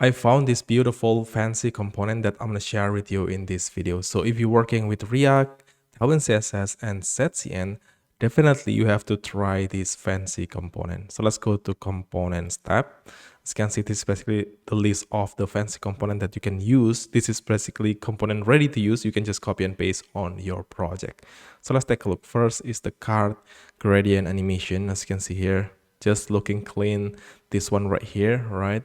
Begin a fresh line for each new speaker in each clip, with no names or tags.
I found this beautiful fancy component that I'm going to share with you in this video. So if you're working with React, Tailwind CSS, and setcn, definitely you have to try this fancy component. So let's go to Components tab. As you can see, this is basically the list of the fancy component that you can use. This is basically component ready to use. You can just copy and paste on your project. So let's take a look. First is the card gradient animation. As you can see here, just looking clean. This one right here, right?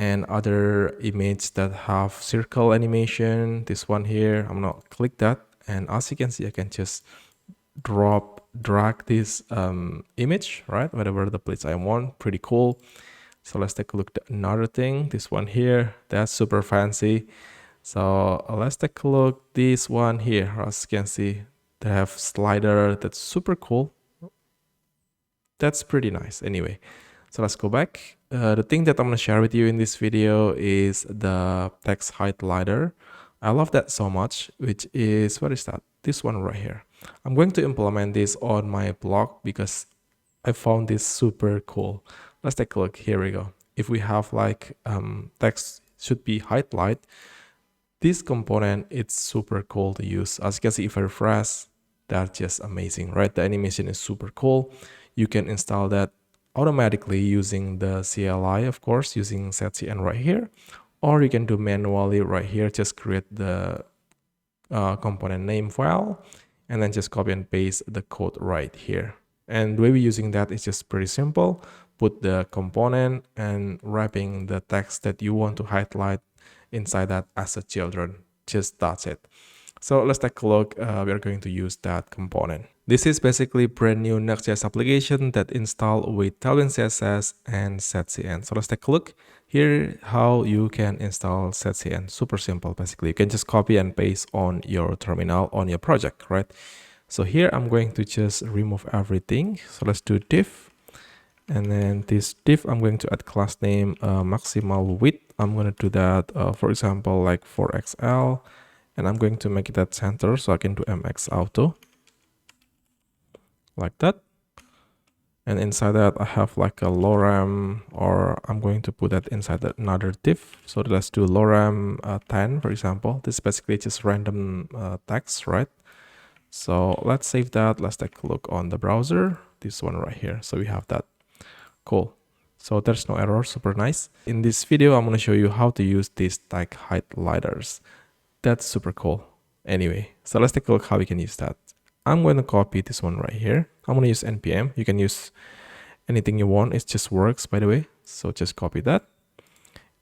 And other image that have circle animation, this one here, I'm gonna click that, and as you can see, I can just drag this image, right, whatever the place I want. Pretty cool. So let's take a look at another thing. This one here, that's super fancy. So let's take a look this one here. As you can see, they have slider. That's super cool. That's pretty nice. Anyway, so let's go back. The thing that I'm going to share with you in this video is the text highlighter. I love that so much, which is, what is that? This one right here. I'm going to implement this on my blog because I found this super cool. Let's take a look. Here we go. If we have like text should be highlight, this component, it's super cool to use. As you can see, if I refresh, that's just amazing, right? The animation is super cool. You can install that automatically using the CLI, of course, using setcn right here, or you can do manually right here. Just create the component name file and then just copy and paste the code right here. And the way we're using that is just pretty simple. Put the component and wrapping the text that you want to highlight inside that as a children. Just that's it. So let's take a look. We are going to use that component. This is basically brand new Next.js application that installed with Tailwind CSS and setcn. So let's take a look. Here how you can install setcn. Super simple. Basically, you can just copy and paste on your terminal on your project, right? So here I'm going to just remove everything. So let's do div. And then this div, I'm going to add class name maximal width. I'm going to do that, for example, like 4XL. And I'm going to make it at center so I can do MX auto. Like that. And inside that, I have like a lorem, or I'm going to put that inside another div. So let's do lorem 10, for example. This is basically just random text, right? So let's save that. Let's take a look on the browser. This one right here. So we have that. Cool. So there's no error. Super nice. In this video, I'm going to show you how to use these tag highlighters. That's super cool. Anyway, so let's take a look how we can use that. I'm going to copy this one right here. I'm going to use npm. You can use anything you want. It just works, by the way. So just copy that.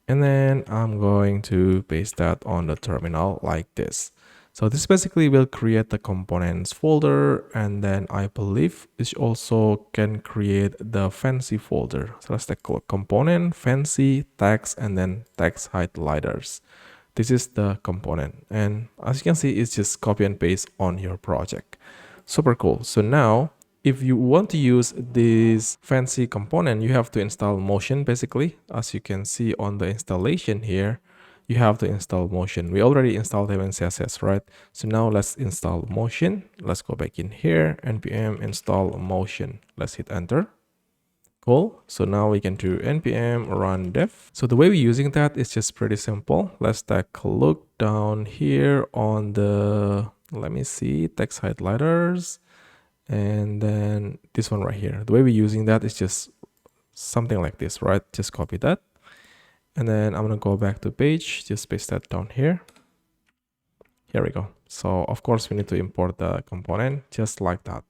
And then I'm going to paste that on the terminal like this. So this basically will create the components folder, and then I believe it also can create the fancy folder. So let's take a look. Component, fancy, text, and then text highlighters. This is the component, and as you can see, it's just copy and paste on your project. Super cool. So now if you want to use this fancy component, you have to install Motion. Basically, as you can see on the installation here, you have to install Motion. We already installed Tailwind CSS, right? So now let's install Motion. Let's go back in here, npm install Motion. Let's hit enter. Cool. So now we can do npm run dev. So the way we're using that is just pretty simple. Let's take a look down here on the, let me see, text highlighters. And then this one right here. The way we're using that is just something like this, right? Just copy that. And then I'm going to go back to page, just paste that down here. Here we go. So of course we need to import the component just like that.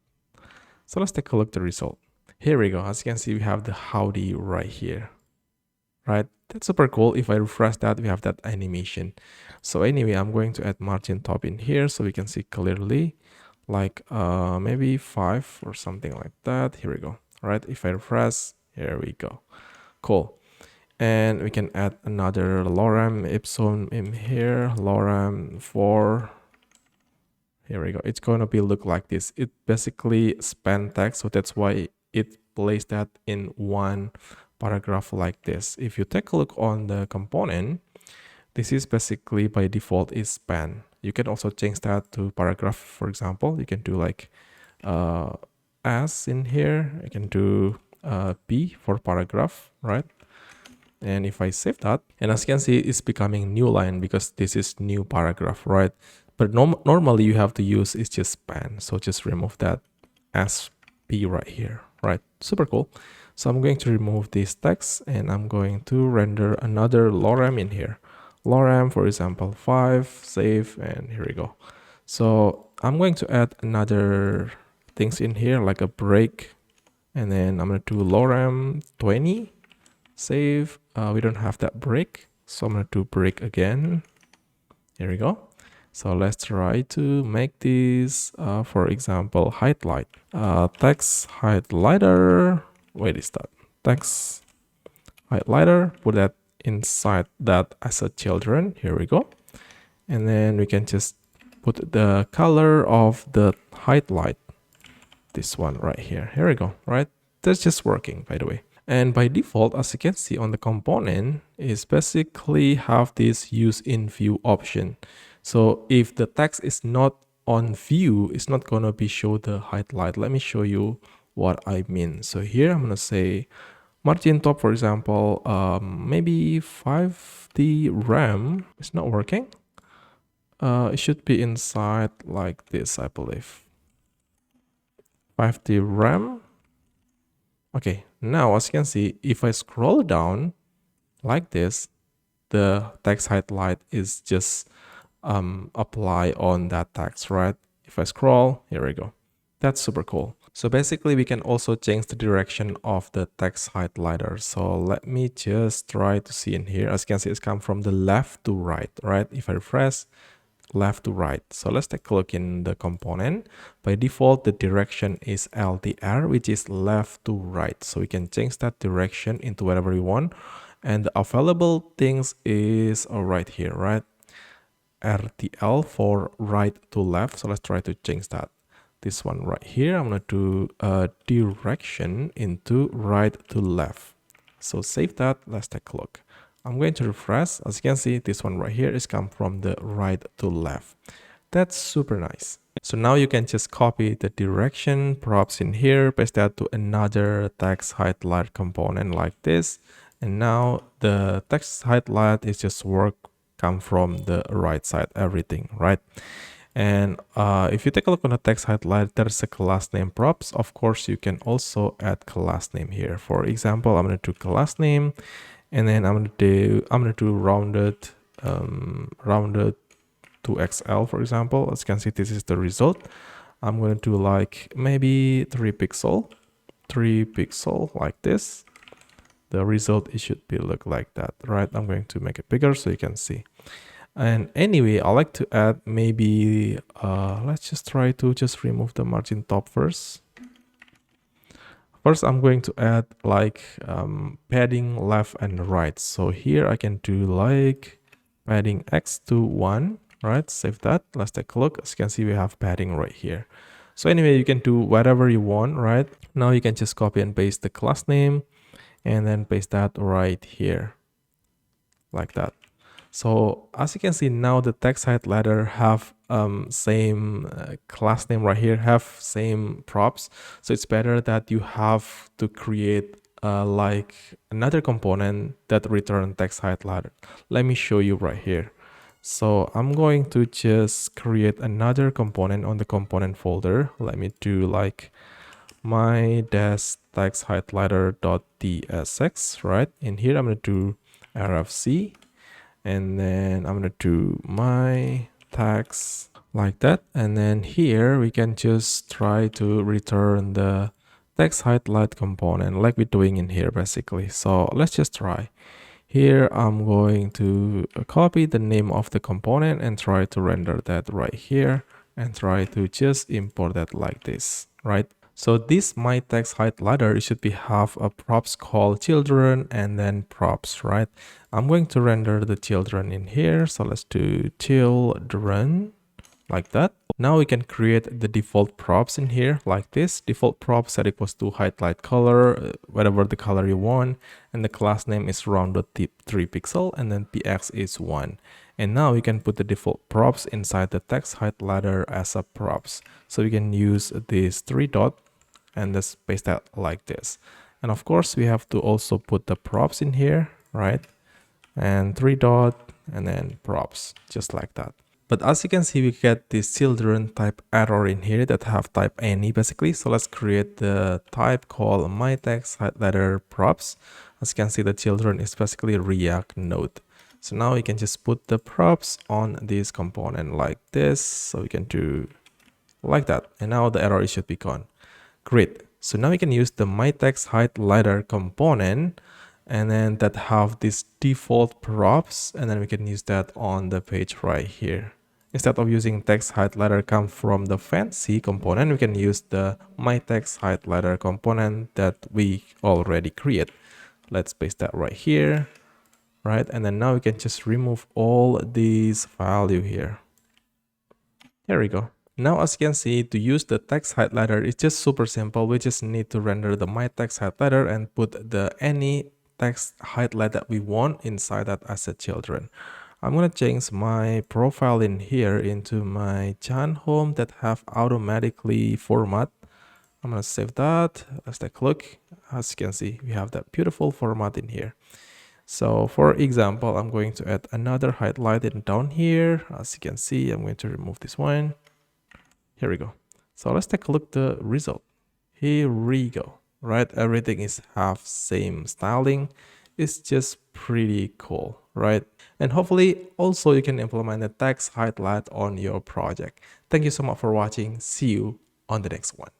So let's take a look at the result. Here we go. As you can see, we have the howdy right here, right? That's super cool. If I refresh that, we have that animation. So anyway, I'm going to add margin top in here so we can see clearly, like maybe 5 or something like that. Here we go. All right. If I refresh, here we go. Cool. And we can add another lorem ipsum in here, lorem 4. Here we go. It's going to be look like this. It basically span text, so that's why it plays that in one paragraph like this. If you take a look on the component, this is basically by default is span. You can also change that to paragraph, for example. You can do like S in here. You can do P for paragraph, right? And if I save that, and as you can see, it's becoming new line because this is new paragraph, right? But normally you have to use is just span. So just remove that SP right here, right? Super cool. So I'm going to remove this text and I'm going to render another lorem in here. Lorem, for example, 5, save, and here we go. So I'm going to add another things in here like a break, and then I'm going to do lorem 20, save. We don't have that break, so I'm going to do break again. Here we go. So let's try to make this, for example, highlight. Text highlighter. Wait, is that text highlighter? Put that inside that as a children. Here we go. And then we can just put the color of the highlight. This one right here. Here we go, right? That's just working, by the way. And by default, as you can see on the component, is basically have this use in view option. So if the text is not on view, it's not gonna be show the highlight. Let me show you what I mean. So here I'm gonna say margin top, for example, maybe 5D RAM. It's not working. It should be inside like this, I believe. 5D RAM. Okay, now as you can see, if I scroll down like this, the text highlight is just apply on that text, right? If I scroll, here we go. That's super cool. So basically we can also change the direction of the text highlighter. So let me just try to see in here. As you can see, it's come from the left to right, right? If I refresh, left to right. So let's take a look in the component. By default, the direction is LDR, which is left to right. So we can change that direction into whatever we want. And the available things is right here, right? RTL for right to left. So let's try to change that. This one right here, I'm going to do direction into right to left. So save that. Let's take a look. I'm going to refresh. As you can see, this one right here is come from the right to left. That's super nice. So now you can just copy the direction props in here, paste that to another text highlight component like this. And now the text highlight is just come from the right side, everything, right? And if you take a look on the text highlight, there's a class name props. Of course, you can also add class name here. For example, I'm going to do class name. And then I'm gonna do rounded to XL, for example. As you can see, this is the result. I'm gonna do like maybe 3 pixel like this. The result, it should be look like that, right? I'm going to make it bigger so you can see. And anyway, I like to add maybe let's just try to just remove the margin top first. First, I'm going to add like padding left and right. So here I can do like padding X to 1, right? Save that. Let's take a look. As you can see, we have padding right here. So anyway, you can do whatever you want, right? Now you can just copy and paste the class name and then paste that right here like that. So as you can see now, the text highlighter have same class name right here, have same props. So it's better that you have to create like another component that return text highlighter. Let me show you right here. So I'm going to just create another component on the component folder. Let me do like my dash text highlighter.tsx, right? In here, I'm going to do RFC. And then I'm going to do my tags like that. And then here we can just try to return the text highlight component like we're doing in here basically. So let's just try. Here I'm going to copy the name of the component and try to render that right here and try to just import that like this, right? So this my text highlighter, it should be have a props called children and then props, right? I'm going to render the children in here. So let's do children like that. Now we can create the default props in here like this. Default prop set equals to highlight color, whatever the color you want. And the class name is rounded tip 3 pixel and then px is 1. And now we can put the default props inside the text highlighter as a props. So we can use this 3 dot and just paste that like this. And of course we have to also put the props in here, right? And three dot, and then props, just like that. But as you can see, we get this children type error in here that have type any basically. So let's create the type called my text letter props. As you can see, the children is basically React node. So now we can just put the props on this component like this. So we can do like that. And now the error should be gone. Great. So now we can use the my text highlighter component and then that have this default props, and then we can use that on the page right here. Instead of using text highlighter come from the fancy component, we can use the my text highlighter component that we already create. Let's paste that right here, right? And then now we can just remove all these value here. There we go. Now, as you can see, to use the text highlighter, it's just super simple. We just need to render the my text highlighter and put the any text highlight that we want inside that asset children. I'm going to change my profile in here into my Jan home that have automatically format. I'm going to save that. Let's take a look. As you can see, we have that beautiful format in here. So for example, I'm going to add another highlight in down here. As you can see, I'm going to remove this one. Here we go. So let's take a look at the result. Here we go, right? Everything is half same styling. It's just pretty cool, right? And hopefully also you can implement the text highlight on your project. Thank you so much for watching. See you on the next one.